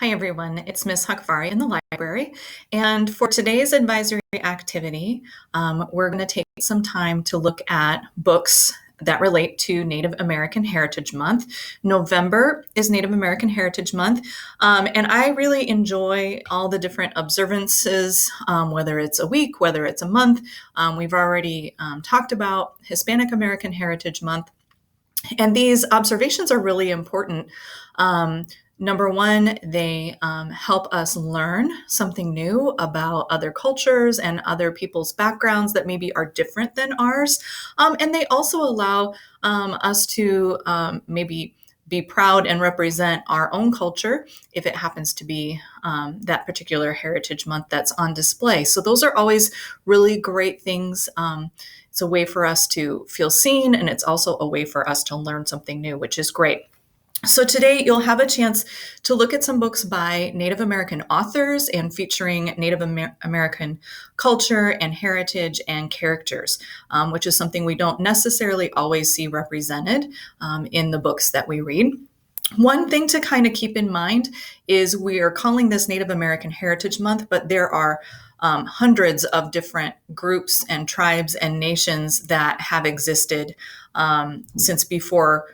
Hi, everyone. It's Miss Hakvari in the library. And for today's advisory activity, we're going to take some time to look at books that relate to Native American Heritage Month. November is Native American Heritage Month, and I really enjoy all the different observances, whether it's a week, whether it's a month. We've already talked about Hispanic American Heritage Month. And these observations are really important. Number one, they help us learn something new about other cultures and other people's backgrounds that maybe are different than ours. And they also allow us to maybe be proud and represent our own culture if it happens to be that particular Heritage Month that's on display. So those are always really great things. It's a way for us to feel seen, and it's also a way for us to learn something new, which is great. So today you'll have a chance to look at some books by Native American authors and featuring Native American culture and heritage and characters, which is something we don't necessarily always see represented in the books that we read. One thing to kind of keep in mind is we are calling this Native American Heritage Month, but there are hundreds of different groups and tribes and nations that have existed since before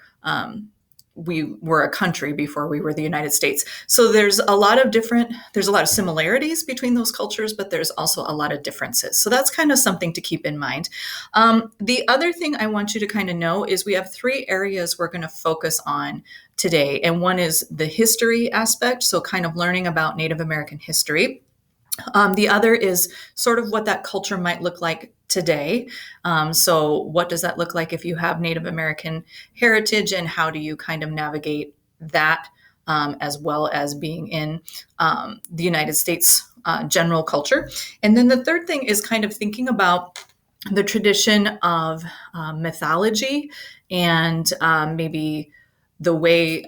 we were a country, before we were the United States. So there's a lot of similarities between those cultures, but there's also a lot of differences. So that's kind of something to keep in mind. The other thing I want you to kind of know is we have three areas we're going to focus on today. And one is the history aspect, so kind of learning about Native American history. The other is sort of what that culture might look like today. So what does that look like if you have Native American heritage, and how do you kind of navigate that, as well as being in the United States general culture? And then the third thing is kind of thinking about the tradition of mythology and maybe the way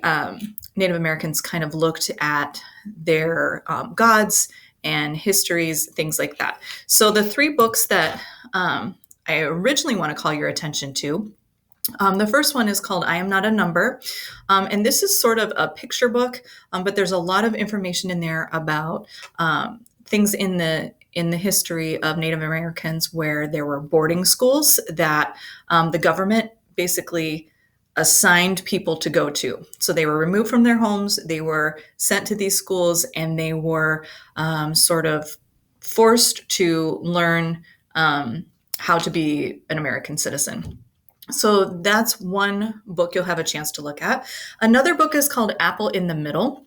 Native Americans kind of looked at their gods and histories, things like that. So the three books that I originally want to call your attention to, the first one is called I Am Not a Number. And this is sort of a picture book, but there's a lot of information in there about things in the history of Native Americans where there were boarding schools that the government basically assigned people to go to. So they were removed from their homes, they were sent to these schools, and they were sort of forced to learn how to be an American citizen. So that's one book you'll have a chance to look at. Another book is called Apple in the Middle.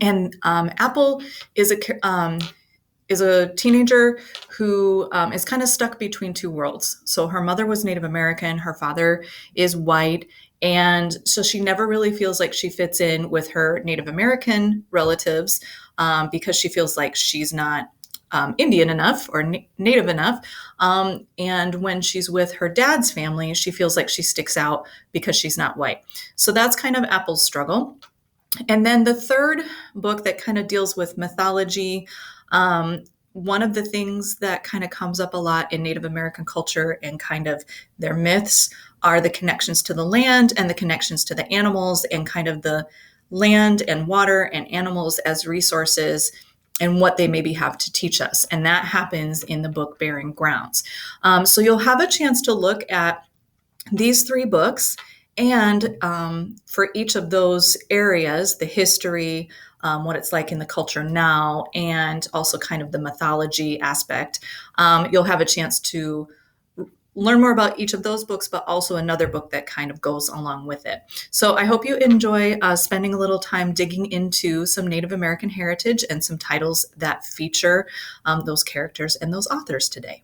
And Apple is a teenager who is kind of stuck between two worlds. So her mother was Native American, her father is white, and so she never really feels like she fits in with her Native American relatives because she feels like she's not Indian enough or Native enough. And when she's with her dad's family, she feels like she sticks out because she's not white. So that's kind of Apple's struggle. And then the third book that kind of deals with mythology. One of the things that kind of comes up a lot in Native American culture and kind of their myths are the connections to the land and the connections to the animals, and kind of the land and water and animals as resources and what they maybe have to teach us. And that happens in the book Barren Grounds. So you'll have a chance to look at these three books, and for each of those areas, the history, what it's like in the culture now, and also kind of the mythology aspect, you'll have a chance to learn more about each of those books, but also another book that kind of goes along with it. So I hope you enjoy spending a little time digging into some Native American heritage and some titles that feature those characters and those authors today.